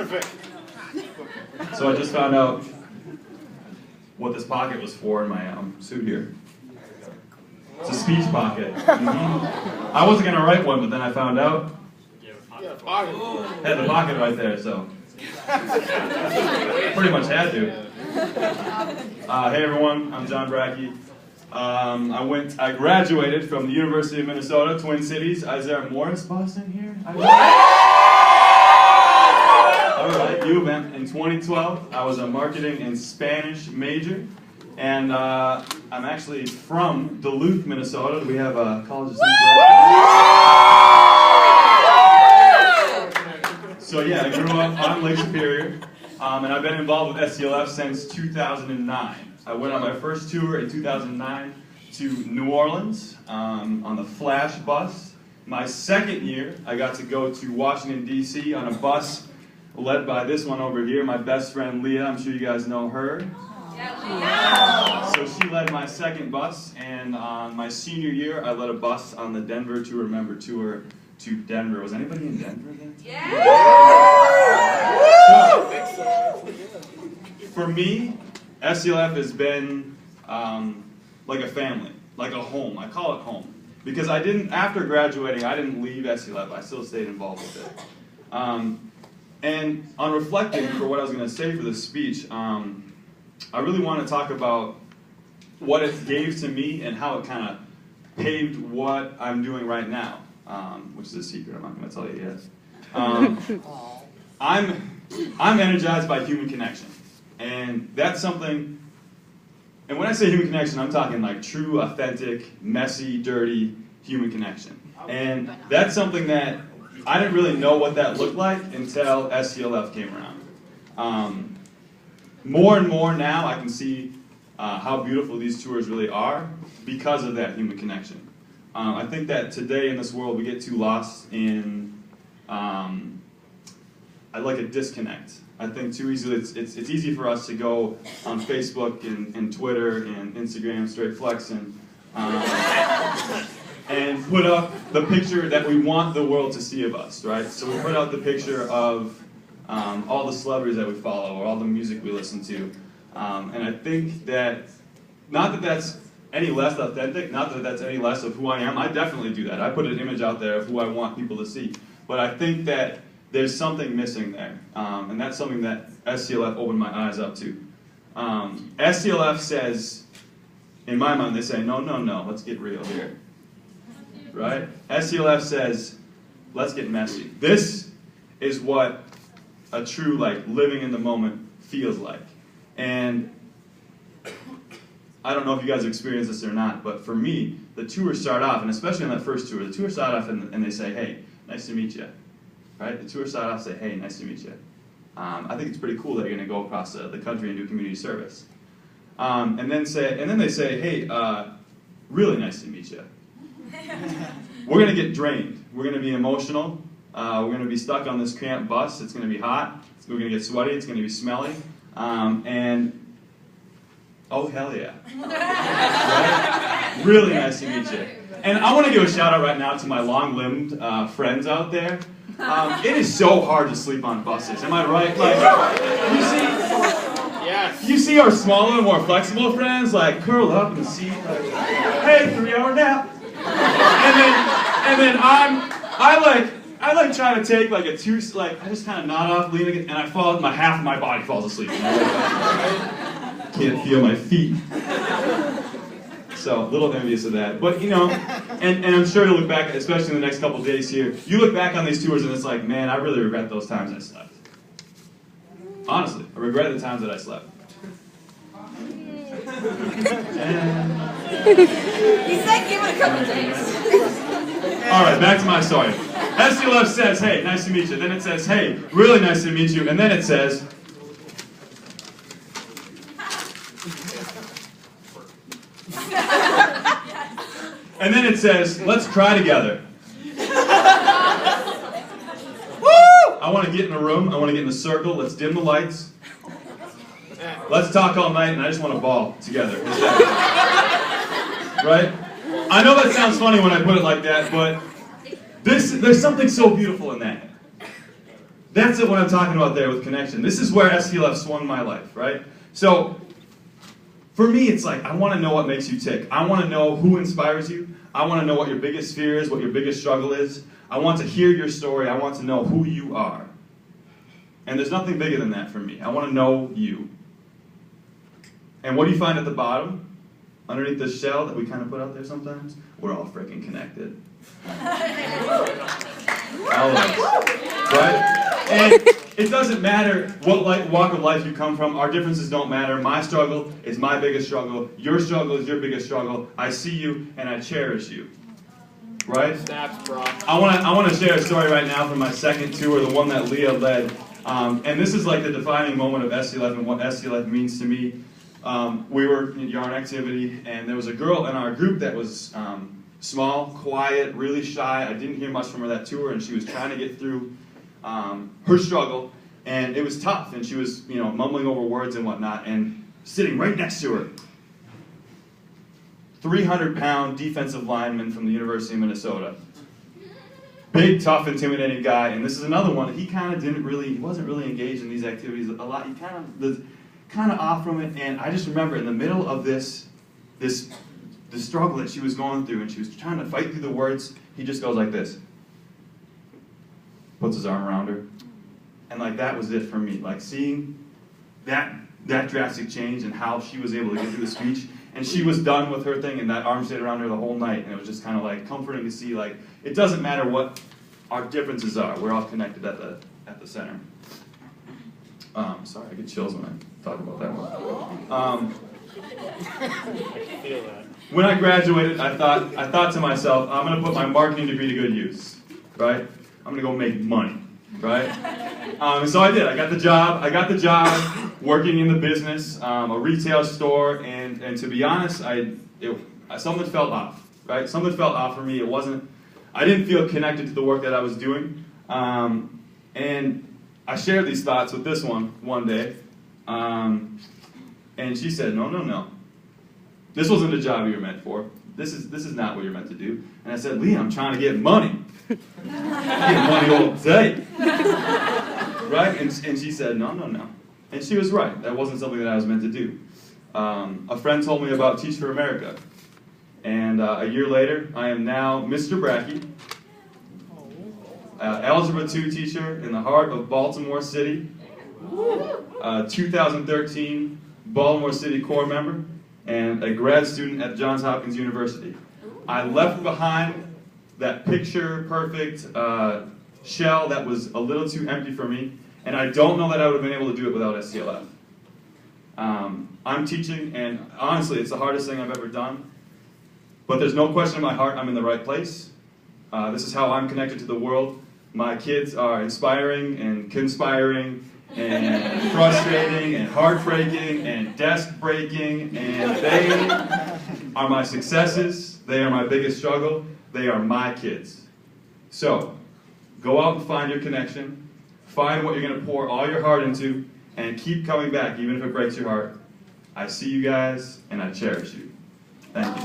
Perfect. So I just found out what this pocket was for in my suit here. It's a speech pocket. I wasn't going to write one, but then I found out. Had the pocket right there, so pretty much had to. Hey everyone, I'm John Brakkalakk. I graduated from the University of Minnesota, Twin Cities. Is there a Morris bus in here? Alright, U of M. In 2012, I was a marketing and Spanish major. And I'm actually from Duluth, Minnesota. We have a college of So yeah, I grew up on Lake Superior, and I've been involved with SCLF since 2009. I went on my first tour in 2009 to New Orleans on the Flash bus. My second year, I got to go to Washington, D.C. on a bus led by this one over here, my best friend Leah. I'm sure you guys know her. Yeah. So she led my second bus, and on my senior year, I led a bus on the Denver to Remember tour to Denver. Was anybody in Denver then? Yeah! So, for me, SCLF has been like a family, like a home. I call it home. Because after graduating, I didn't leave SCLF. I still stayed involved with it. And on reflecting for what I was going to say for this speech, I really want to talk about what it gave to me and how it kind of paved what I'm doing right now, which is a secret. I'm not going to tell you yet. I'm energized by human connection, and that's something. And when I say human connection, I'm talking like true, authentic, messy, dirty human connection. And that's something that I didn't really know what that looked like until SCLF came around. More and more now, I can see how beautiful these tours really are because of that human connection. I think that today in this world we get too lost in like a disconnect. I think too easily it's easy for us to go on Facebook and Twitter and Instagram, straight flexing, and put up the picture that we want the world to see of us, right? So we put out the picture of all the celebrities that we follow or all the music we listen to. And I think that, not that that's any less authentic, not that that's any less of who I am. I definitely do that. I put an image out there of who I want people to see. But I think that there's something missing there. And that's something that SCLF opened my eyes up to. SCLF says, in my mind, they say, no, no, no, let's get real here. Right? SCLF says, let's get messy. This is what a true, like, living in the moment feels like. And I don't know if you guys have experienced this or not, but for me, the tours start off, and especially on that first tour, the tours start off and they say, hey, nice to meet you. Right? The tours start off and say, hey, nice to meet you. I think it's pretty cool that you're going to go across the country and do community service. And then they say, hey, really nice to meet you. We're going to get drained. We're going to be emotional. We're going to be stuck on this cramped bus. It's going to be hot. We're going to get sweaty. It's going to be smelly. And oh, hell yeah. Right? Really nice to meet you. And I want to give a shout out right now to my long-limbed friends out there. It is so hard to sleep on buses. Am I right? Like, you see our smaller and more flexible friends like curl up in the seat, like, hey, 3-hour nap. And then I like try to take like a two, like I just kind of nod off, lean again, and I fall. Half of my body falls asleep. Can't feel my feet. So a little envious of that, but you know, and I'm sure you'll look back, especially in the next couple days here. You look back on these tours and it's like, man, I really regret those times I slept. Honestly, I regret the times that I slept. He said give it a couple days. All right, back to my story. SCLF says, hey, nice to meet you. Then it says, hey, really nice to meet you. And then it says, and then it says, let's cry together. I want to get in a room. I want to get in a circle. Let's dim the lights. Let's talk all night, and I just want to bawl together. Right? I know that sounds funny when I put it like that, but there's something so beautiful in that. That's what I'm talking about there with connection. This is where STLF swung my life, right? So, for me, it's like, I want to know what makes you tick. I want to know who inspires you. I want to know what your biggest fear is, what your biggest struggle is. I want to hear your story. I want to know who you are. And there's nothing bigger than that for me. I want to know you. And what do you find at the bottom? Underneath the shell that we kind of put out there sometimes? We're all freaking connected. All of us. Right? And it doesn't matter what walk of life you come from. Our differences don't matter. My struggle is my biggest struggle. Your struggle is your biggest struggle. I see you and I cherish you. Right? Snaps, bro. I want to share a story right now from my second tour, the one that Leah led. And this is like the defining moment of STLF and what STLF means to me. We were in yarn activity, and there was a girl in our group that was small, quiet, really shy. I didn't hear much from her that tour, and she was trying to get through her struggle, and it was tough. And she was, mumbling over words and whatnot. And sitting right next to her, 300-pound defensive lineman from the University of Minnesota. Big, tough, intimidating guy. And this is another one. He wasn't really engaged in these activities a lot. He kind of off from it. And I just remember in the middle of the struggle that she was going through, and she was trying to fight through the words, he just goes like this. Puts his arm around her. And like that was it for me. Like seeing that drastic change and how she was able to get through the speech. And she was done with her thing, and that arm stayed around her the whole night. And it was just kind of like comforting to see, like, it doesn't matter what our differences are. We're all connected at the center. Sorry, I get chills when I talk about that one. I can feel that. When I graduated, I thought to myself, I'm going to put my marketing degree to good use, right? I'm going to go make money, right? And so I did. I got the job working in the business, a retail store, and to be honest, something felt off, right? Something felt off for me. I didn't feel connected to the work that I was doing, and I shared these thoughts with this one day, and she said, no. This wasn't the job you were meant for. This is not what you're meant to do. And I said, Leah, I'm trying to get money. I get money all day. Right? And she said, no. And she was right. That wasn't something that I was meant to do. A friend told me about Teach for America. And a year later, I am now Mr. Brakkalakk, Algebra 2 teacher in the heart of Baltimore City, 2013 Baltimore City Corps member, and a grad student at Johns Hopkins University. I left behind that picture-perfect shell that was a little too empty for me, and I don't know that I would have been able to do it without STLF. I'm teaching, and honestly, it's the hardest thing I've ever done, but there's no question in my heart I'm in the right place. This is how I'm connected to the world. My kids are inspiring and conspiring and frustrating and heartbreaking and desk-breaking, and they are my successes. They are my biggest struggle. They are my kids. So, go out and find your connection. Find what you're going to pour all your heart into, and keep coming back, even if it breaks your heart. I see you guys, and I cherish you. Thank you.